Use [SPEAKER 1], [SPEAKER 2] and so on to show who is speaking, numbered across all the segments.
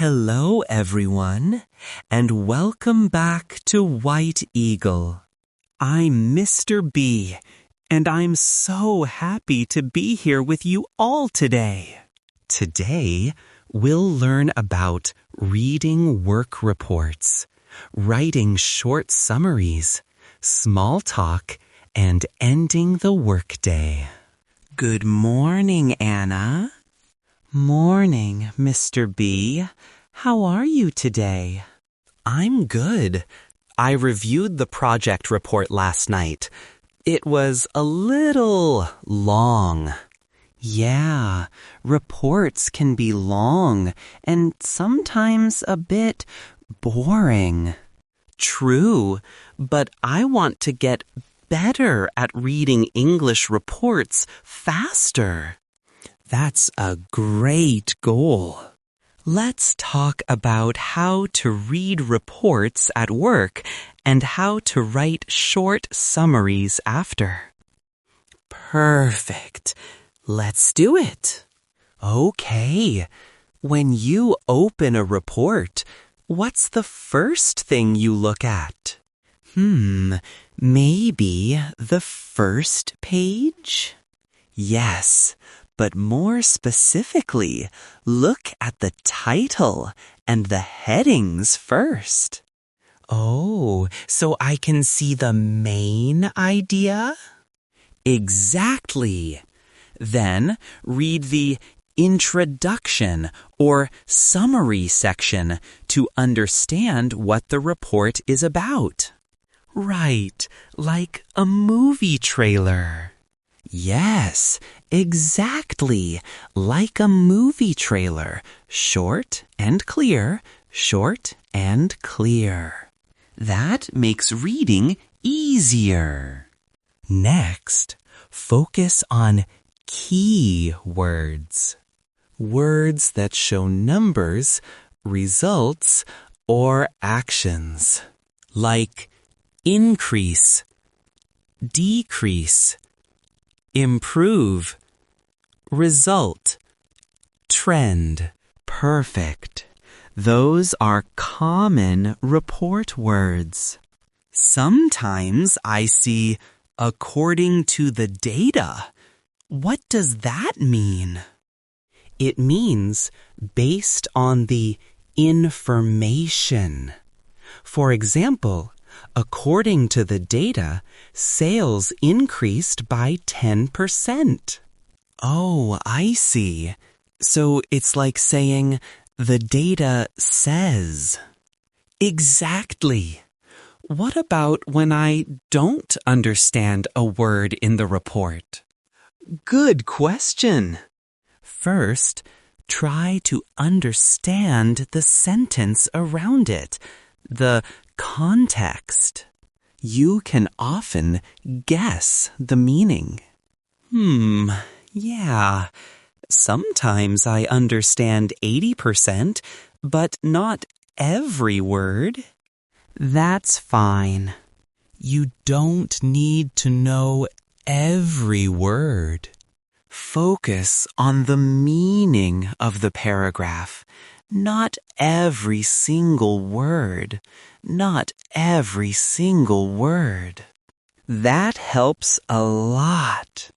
[SPEAKER 1] Hello, everyone, and welcome back to White Eagle. I'm Mr. B, and I'm so happy to be here with you all today. Today, we'll learn about reading work reports, writing short summaries, small talk, and ending the workday. Good morning, Anna. Morning, Mr. B. How are you today? I'm good. I reviewed the project report last night. It was a little long. Yeah, reports can be long and sometimes a bit boring. True, but I want to get better at reading English reports faster. That's a great goal. Let's talk about how to read reports at work and how to write short summaries after. Perfect. Let's do it. Okay. When you open a report, what's the first thing you look at? Maybe the first page? Yes. But more specifically, look at the title and the headings first. Oh, so I can see the main idea? Exactly. Then read the introduction or summary section to understand what the report is about. Right, like a movie trailer. Yes, exactly, like a movie trailer, short and clear, short and clear. That makes reading easier. Next, focus on key words. Words that show numbers, results, or actions, like increase, decrease, improve, result, trend. Perfect. Those are common report words. Sometimes I see according to the data. What does that mean? It means based on the information. For example, according to the data, sales increased by 10%. Oh, I see. So it's like saying, the data says. Exactly. What about when I don't understand a word in the report? Good question. First, try to understand the sentence around it, the context. You can often guess the meaning. Yeah. Sometimes I understand 80%, but not every word. That's fine. You don't need to know every word. Focus on the meaning of the paragraph, not every single word. Not every single word. That helps a lot.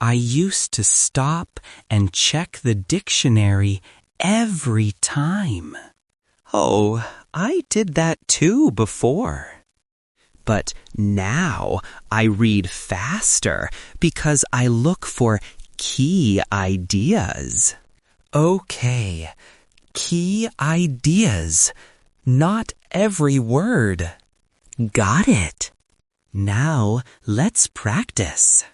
[SPEAKER 1] I used to stop and check the dictionary every time. Oh, I did that too before. But now I read faster because I look for key ideas. Okay, key ideas. Not every word. Got it. Now let's practice.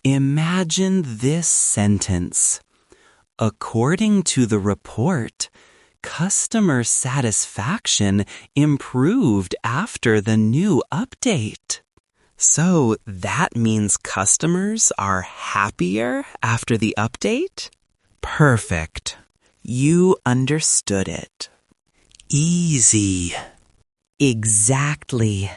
[SPEAKER 1] Imagine this sentence. According to the report, customer satisfaction improved after the new update. So that means customers are happier after the update? Perfect. You understood it. Easy. Exactly.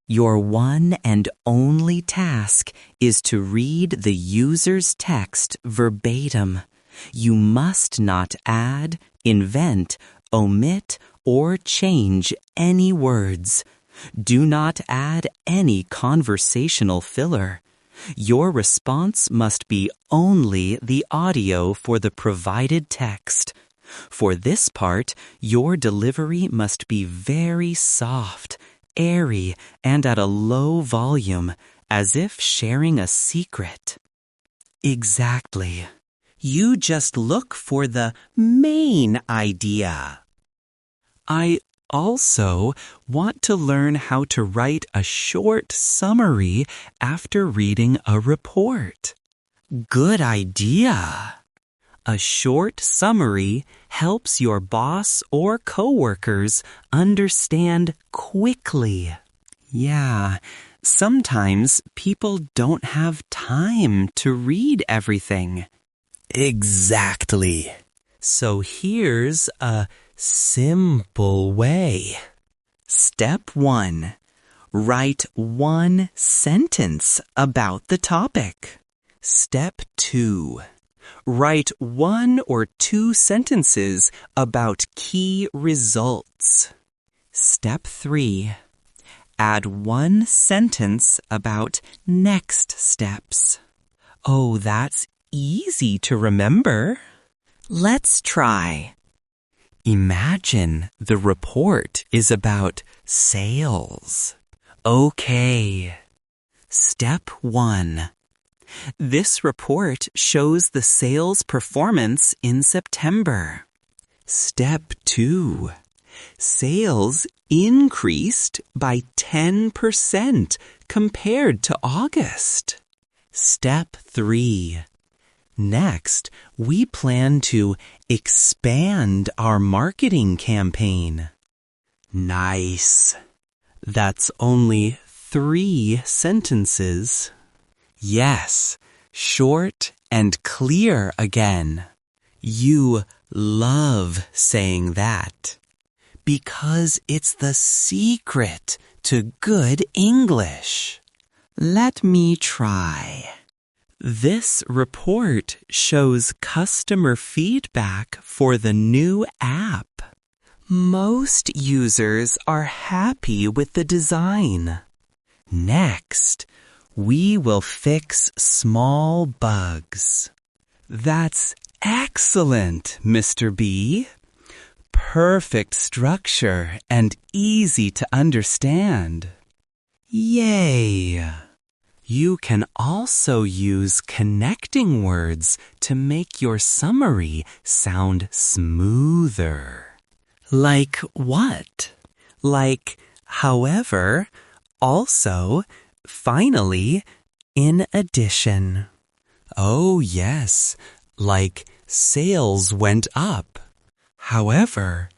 [SPEAKER 1] Your one and only task is to read the user's text verbatim. You must not add, invent, omit, or change any words. Do not add any conversational filler. Your response must be only the audio for the provided text. For this part, your delivery must be very soft, airy, and at a low volume, as if sharing a secret. Exactly. You just look for the main idea. I also want to learn how to write a short summary after reading a report. Good idea. A short summary helps your boss or coworkers understand quickly. Yeah, sometimes people don't have time to read everything. Exactly. So here's a simple way. Step 1. Write one sentence about the topic. Step 2. Write 1 or 2 sentences about key results. Step 3. Add 1 sentence about next steps. Oh, that's easy to remember. Let's try. Imagine the report is about sales. Okay. Step 1. This report shows the sales performance in September. Step 2. Sales increased by 10% compared to August. Step 3. Next, we plan to expand our marketing campaign. Nice. That's only 3 sentences. Yes, short and clear again. You love saying that because it's the secret to good English. Let me try. This report shows customer feedback for the new app. Most users are happy with the design. Next, we will fix small bugs. That's excellent, Mr. B. Perfect structure and easy to understand. Yay! You can also use connecting words to make your summary sound smoother. Like what? Like, however, also, finally, in addition. Oh, yes, like sales went up. However,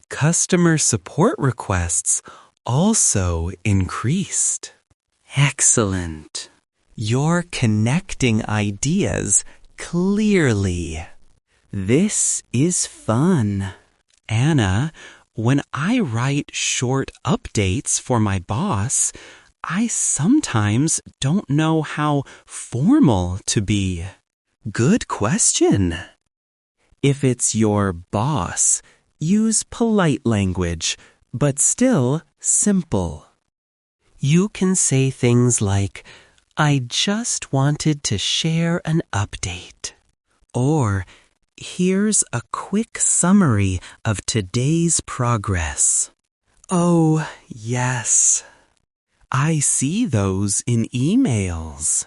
[SPEAKER 1] customer support requests also increased. Excellent. You're connecting ideas clearly. This is fun. Anna, when I write short updates for my boss, I sometimes don't know how formal to be. Good question. If it's your boss, use polite language, but still simple. You can say things like, I just wanted to share an update. Or, here's a quick summary of today's progress. Oh, yes. I see those in emails.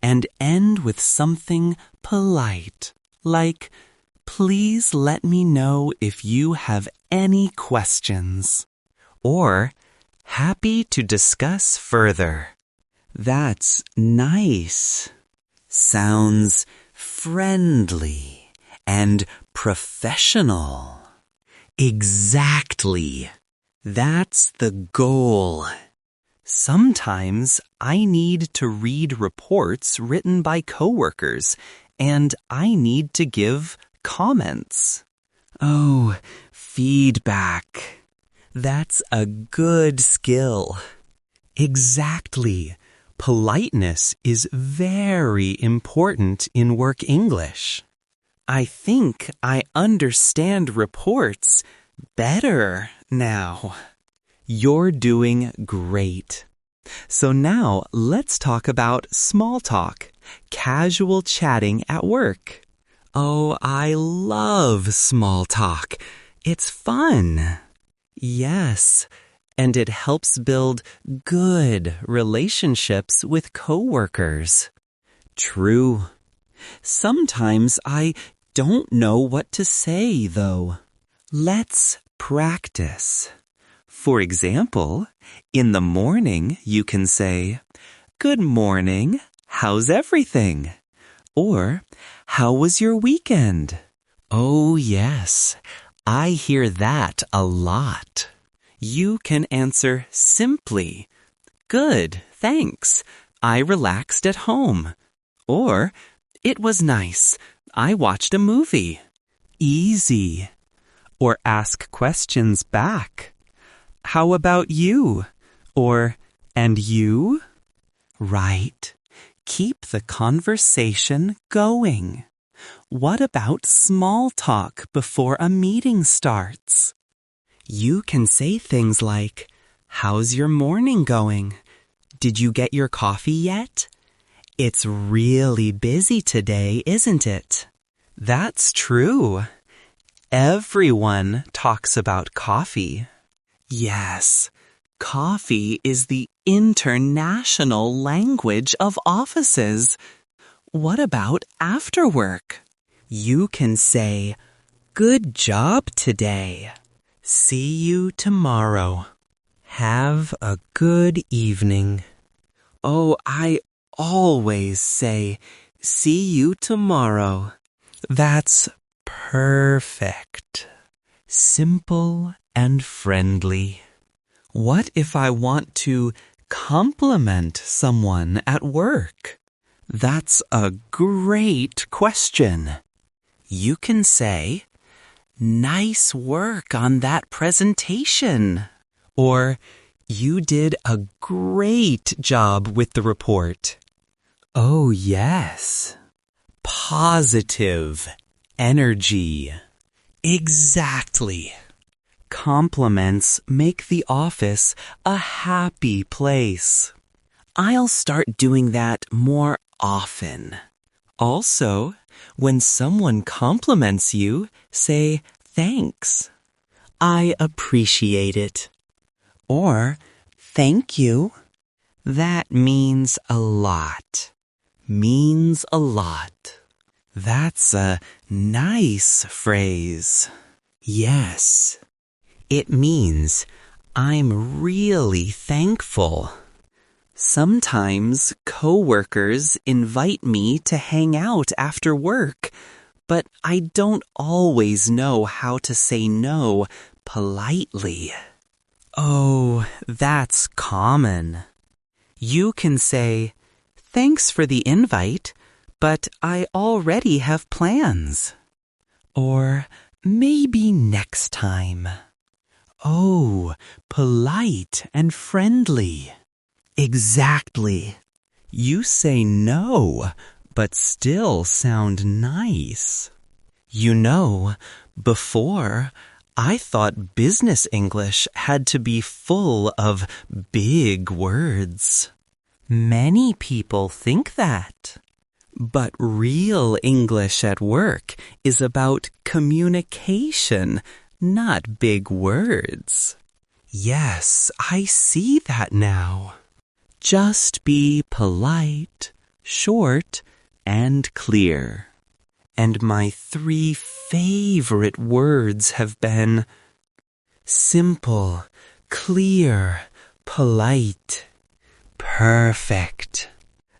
[SPEAKER 1] And end with something polite, like, please let me know if you have any questions. Or, happy to discuss further. That's nice. Sounds friendly and professional. Exactly. That's the goal. Sometimes I need to read reports written by coworkers, and I need to give comments. Oh, feedback. That's a good skill. Exactly. Politeness is very important in work English. I think I understand reports better now. You're doing great. So now let's talk about small talk, casual chatting at work. Oh, I love small talk. It's fun. Yes, and it helps build good relationships with coworkers. True. Sometimes I don't know what to say, though. Let's practice. For example, in the morning you can say, "Good morning, how's everything?" Or, "How was your weekend?" Oh, yes, I hear that a lot. You can answer simply, "Good, thanks. I relaxed at home." Or, "It was nice. I watched a movie." Easy. Or ask questions back. "How about you?" Or, "And you?" Right. Keep the conversation going. What about small talk before a meeting starts? You can say things like, "How's your morning going? Did you get your coffee yet? It's really busy today, isn't it?" That's true. Everyone talks about coffee. Yes, coffee is the international language of offices. What about after work? You can say, "Good job today. See you tomorrow. Have a good evening." Oh, I always say, "See you tomorrow." That's perfect. Simple and friendly. What if I want to compliment someone at work? That's a great question. You can say, "Nice work on that presentation." Or, "You did a great job with the report." Oh, yes. Positive energy. Exactly. Compliments make the office a happy place. I'll start doing that more often. Also, when someone compliments you, say thanks. "I appreciate it." Or, "Thank you." That means a lot. Means a lot. That's a nice phrase. Yes. It means I'm really thankful. Sometimes coworkers invite me to hang out after work, but I don't always know how to say no politely. Oh, that's common. You can say, "Thanks for the invite, but I already have plans." Or, "Maybe next time." Oh, polite and friendly. Exactly. You say no, but still sound nice. You know, before, I thought business English had to be full of big words. Many people think that. But real English at work is about communication, not big words. Yes, I see that now. Just be polite, short, and clear. And my 3 favorite words have been simple, clear, polite. Perfect.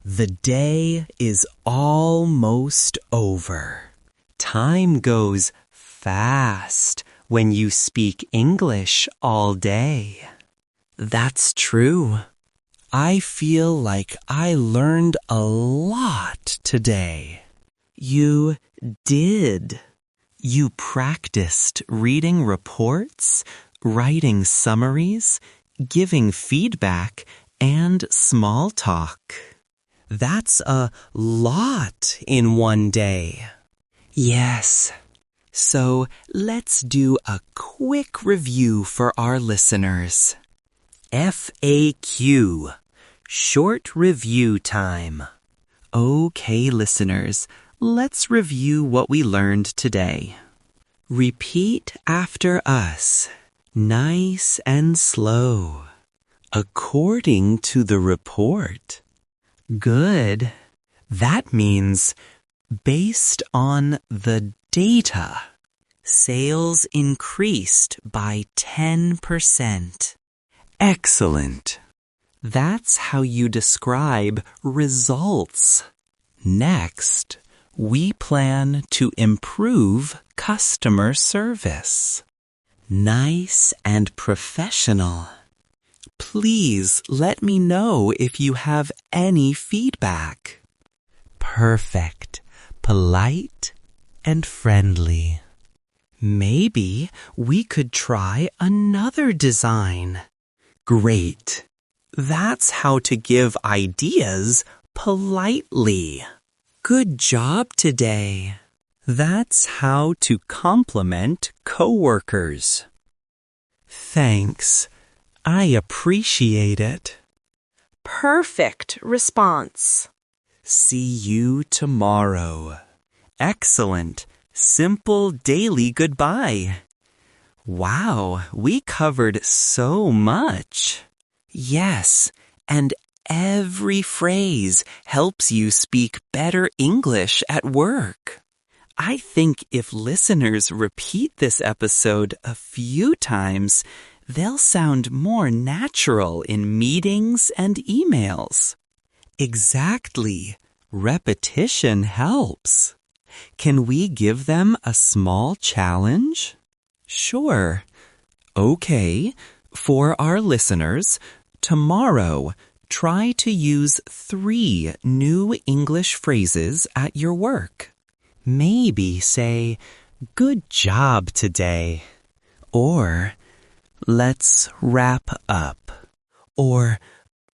[SPEAKER 1] The day is almost over. Time goes fast when you speak English all day. That's true. I feel like I learned a lot today. You did. You practiced reading reports, writing summaries, giving feedback, and small talk. That's a lot in one day. Yes. So let's do a quick review for our listeners. FAQ, short review time. Okay, listeners, let's review what we learned today. Repeat after us, nice and slow. According to the report. Good. That means based on the data. Sales increased by 10%. Excellent. That's how you describe results. Next, we plan to improve customer service. Nice and professional. Please let me know if you have any feedback. Perfect, polite, and friendly. Maybe we could try another design. Great. That's how to give ideas politely. Good job today. That's how to compliment coworkers. Thanks. I appreciate it.
[SPEAKER 2] Perfect response.
[SPEAKER 1] See you tomorrow. Excellent, simple daily goodbye. Wow, we covered so much. Yes, and every phrase helps you speak better English at work. I think if listeners repeat this episode a few times, they'll sound more natural in meetings and emails. Exactly. Repetition helps. Can we give them a small challenge? Sure. Okay. For our listeners, tomorrow, try to use 3 new English phrases at your work. Maybe say, "Good job today," or "Let's wrap up," or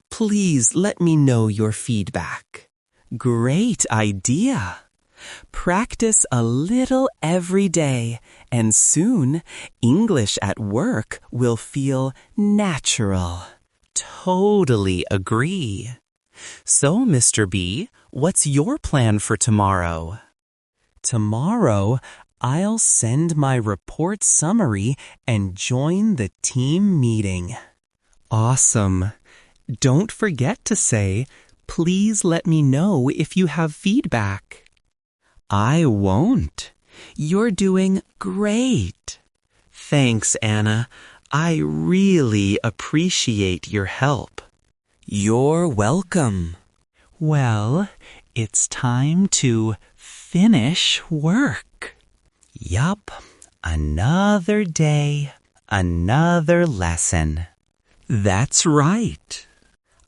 [SPEAKER 1] "Please let me know your feedback." Great idea! Practice a little every day, and soon English at work will feel natural. Totally agree. So, Mr. B, what's your plan for tomorrow? Tomorrow, I'll send my report summary and join the team meeting. Awesome. Don't forget to say, "Please let me know if you have feedback." I won't. You're doing great. Thanks, Anna. I really appreciate your help. You're welcome. Well, it's time to finish work. Yup, another day, another lesson. That's right.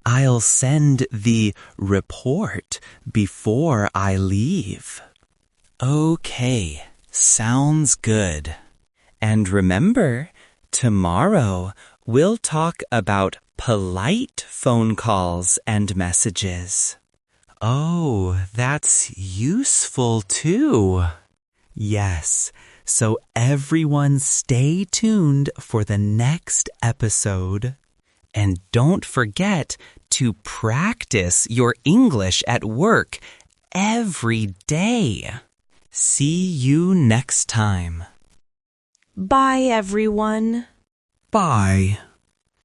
[SPEAKER 1] I'll send the report before I leave. Okay, sounds good. And remember, tomorrow we'll talk about polite phone calls and messages. Oh, that's useful too. Yes, so everyone stay tuned for the next episode. And don't forget to practice your English at work every day. See you next time.
[SPEAKER 2] Bye, everyone.
[SPEAKER 1] Bye.